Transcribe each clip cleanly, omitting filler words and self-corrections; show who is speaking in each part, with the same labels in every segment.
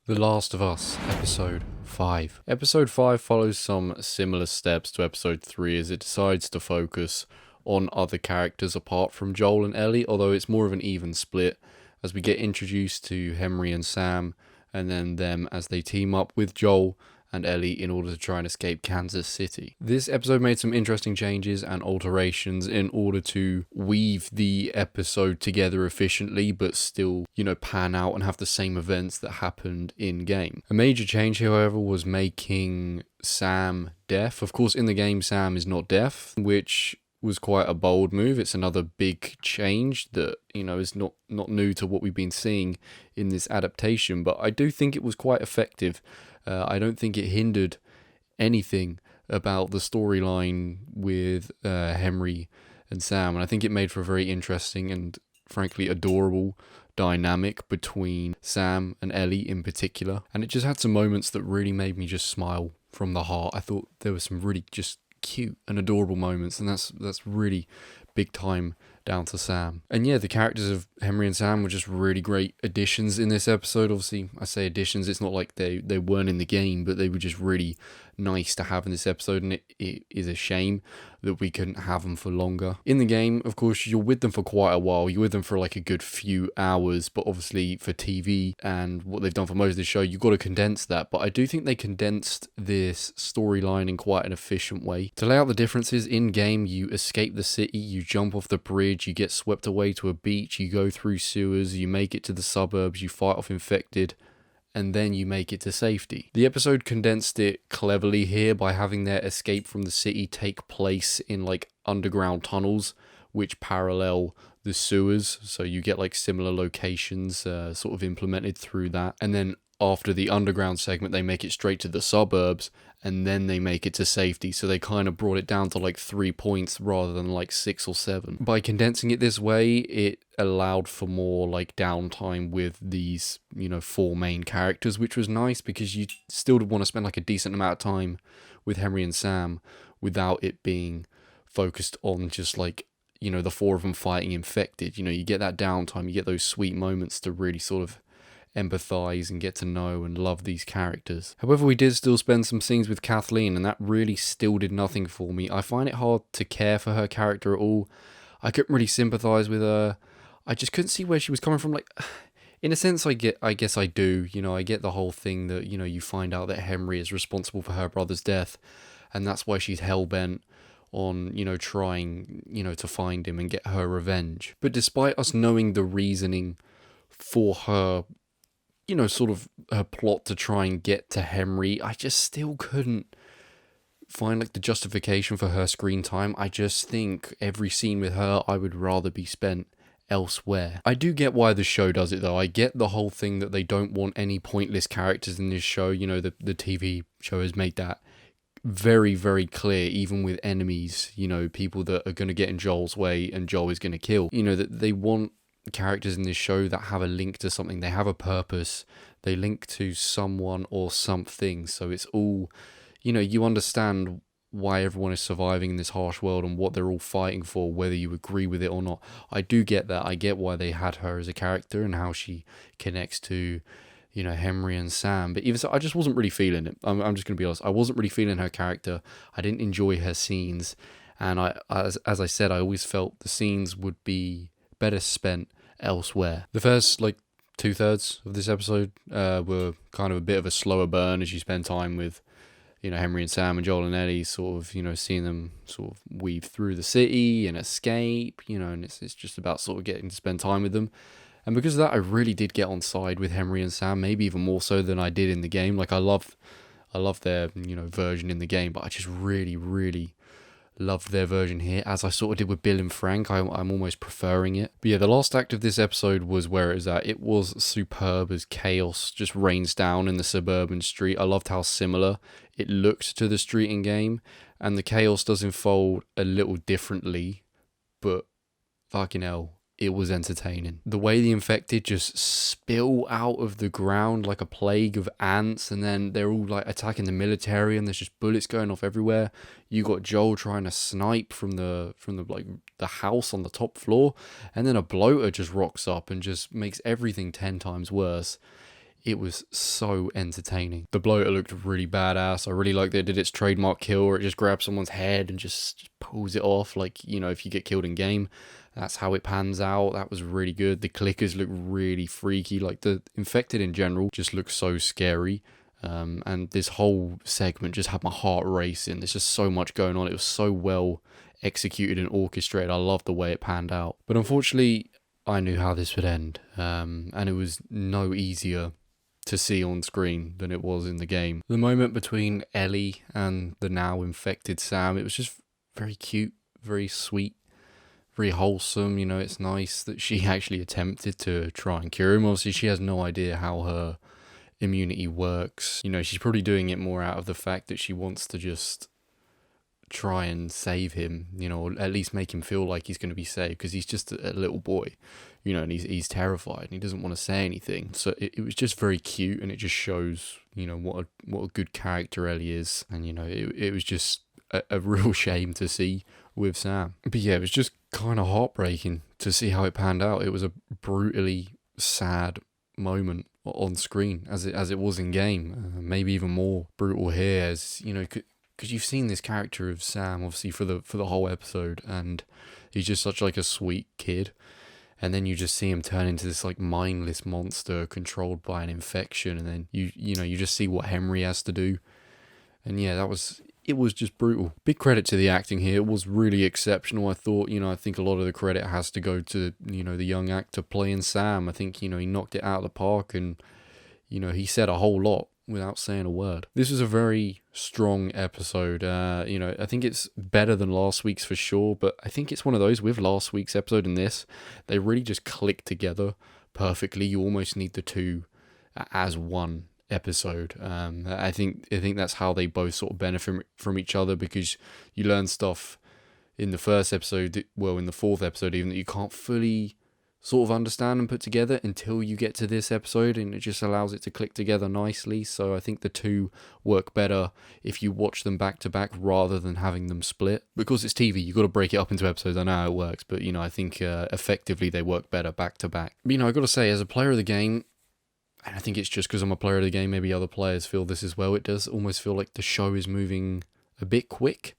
Speaker 1: The Last of Us, Episode 5. Episode 5 follows some similar steps to Episode 3 as it decides to focus on other characters apart from Joel and Ellie, although it's more of an even split as we get introduced to Henry and Sam and then them as they team up with Joel and Ellie in order to try and escape Kansas City. This episode made some interesting changes and alterations in order to weave the episode together efficiently but still, pan out and have the same events that happened in game. A major change, however, was making Sam deaf. Of course, in the game, Sam is not deaf, which was quite a bold move. It's another big change that, is not new to what we've been seeing in this adaptation, but I do think it was quite effective. I don't think it hindered anything about the storyline with Henry and Sam, and I think it made for a very interesting and frankly adorable dynamic between Sam and Ellie in particular, and it just had some moments that really made me just smile from the heart. I thought there were some really just cute and adorable moments, and that's really big time down to Sam. And yeah, the characters of Henry and Sam were just really great additions in this episode. Obviously, I say additions, it's not like they weren't in the game, but they were just really nice to have in this episode, and it is a shame that we couldn't have them for longer. In the game, of course, you're with them for quite a while. You're with them for like a good few hours, but obviously for TV and what they've done for most of the show, you've got to condense that. But I do think they condensed this storyline in quite an efficient way. To lay out the differences, in game, you escape the city, you jump off the bridge, you get swept away to a beach, you go through sewers, you make it to the suburbs, you fight off infected, and then you make it to safety. The episode condensed it cleverly here by having their escape from the city take place in like underground tunnels which parallel the sewers, so you get like similar locations sort of implemented through that. And then after the underground segment, they make it straight to the suburbs, and then they make it to safety. So they kind of brought it down to like 3 points rather than like 6 or 7. By condensing it this way, it allowed for more like downtime with these, 4 main characters, which was nice because you still want to spend like a decent amount of time with Henry and Sam without it being focused on just like, the 4 of them fighting infected. You get that downtime, you get those sweet moments to really sort of empathize and get to know and love these characters. However, we did still spend some scenes with Kathleen, and that really still did nothing for me. I find it hard to care for her character at all. I couldn't really sympathize with her. I just couldn't see where she was coming from. Like, in a sense, I guess I do. I get the whole thing that, you find out that Henry is responsible for her brother's death, and that's why she's hell-bent on, trying, to find him and get her revenge. But despite us knowing the reasoning for her, sort of her plot to try and get to Henry, I just still couldn't find like the justification for her screen time. I just think every scene with her, I would rather be spent elsewhere. I do get why the show does it though. I get the whole thing that they don't want any pointless characters in this show. The TV show has made that very, very clear, even with enemies, people that are going to get in Joel's way and Joel is going to kill. That they want characters in this show that have a link to something. They have a purpose. They link to someone or something. So it's all, you understand why everyone is surviving in this harsh world and what they're all fighting for, whether you agree with it or not. I do get that. I get why they had her as a character and how she connects to, Henry and Sam. But even so, I just wasn't really feeling it. I'm just going to be honest. I wasn't really feeling her character. I didn't enjoy her scenes. And as I said, I always felt the scenes would be better spent elsewhere. The first 2/3 of this episode were kind of a bit of a slower burn as you spend time with Henry and Sam and Joel and Ellie, sort of seeing them sort of weave through the city and escape, and it's just about sort of getting to spend time with them. And because of that, I really did get on side with Henry and Sam, maybe even more so than I did in the game. Like I love their version in the game, but I just really loved their version here, as I sort of did with Bill and Frank. I'm almost preferring it. But yeah, the last act of this episode was where it was at. It was superb as chaos just rains down in the suburban street. I loved how similar it looked to the street in game, and the chaos does unfold a little differently, but fucking hell, it was entertaining. The way the infected just spill out of the ground like a plague of ants, and then they're all like attacking the military, and there's just bullets going off everywhere. You got Joel trying to snipe from the house on the top floor, and then a bloater just rocks up and just makes everything 10 times worse. it was so entertaining. The bloater looked really badass. I really liked that it did its trademark kill where it just grabs someone's head and just pulls it off. Like, you know, if you get killed in game, that's how it pans out. That was really good. The clickers look really freaky. Like, the infected in general just looks so scary. And this whole segment just had my heart racing. There's just so much going on. It was so well executed and orchestrated. I loved the way it panned out. But unfortunately, I knew how this would end. And it was no easier to see on screen than it was in the game. The moment between Ellie and the now infected Sam, it was just very cute, very sweet, very wholesome. You know, it's nice that she actually attempted to try and cure him. Obviously, she has no idea how her immunity works. You know, she's probably doing it more out of the fact that she wants to just try and save him, you know, or at least make him feel like he's going to be saved, because he's just a little boy, you know, and he's terrified and he doesn't want to say anything. So it was just very cute, and it just shows, you know, what a good character Ellie is. And, you know, it was just a real shame to see with Sam. But yeah, it was just kind of heartbreaking to see how it panned out. It was a brutally sad moment on screen as it was in game. Maybe even more brutal here, as, you know, because you've seen this character of Sam obviously for the whole episode, and he's just such like a sweet kid, and then you just see him turn into this like mindless monster controlled by an infection, and then you know you just see what Henry has to do. And yeah, it was just brutal. Big credit to the acting here. It was really exceptional. I think a lot of the credit has to go to, you know, the young actor playing Sam. I think, you know, he knocked it out of the park, and, you know, he said a whole lot without saying a word. This was a very strong episode. You know, I think it's better than last week's for sure, but I think it's one of those with last week's episode and this, they really just click together perfectly. You almost need the two as one episode. I think that's how they both sort of benefit from each other, because you learn stuff in the first episode, well, in the fourth episode even, that you can't fully sort of understand and put together until you get to this episode, and it just allows it to click together nicely. So I think the two work better if you watch them back to back rather than having them split. Because it's TV, you've got to break it up into episodes. I know how it works, but, you know, I think effectively they work better back to back. But, you know, I got to say, as a player of the game, and I think it's just because I'm a player of the game, maybe other players feel this as well, it does almost feel like the show is moving a bit quick.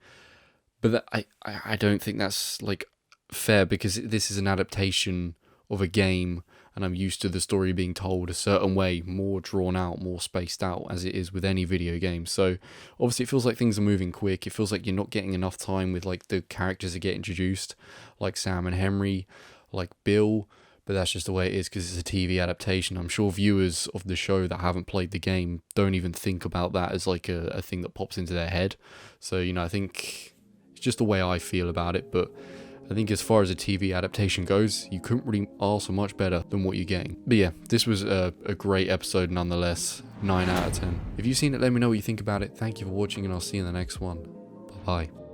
Speaker 1: But I don't think that's like fair, because this is an adaptation of a game, and I'm used to the story being told a certain way, more drawn out, more spaced out, as it is with any video game. So obviously it feels like things are moving quick. It feels like you're not getting enough time with like the characters that get introduced, like Sam and Henry, like Bill. But that's just the way it is, because it's a TV adaptation. I'm sure viewers of the show that haven't played the game don't even think about that as like a thing that pops into their head. So, you know, I think it's just the way I feel about it. But I think as far as a TV adaptation goes, you couldn't really ask for much better than what you're getting. But yeah, this was a great episode nonetheless. 9 out of 10. If you've seen it, let me know what you think about it. Thank you for watching, and I'll see you in the next one. Bye-bye.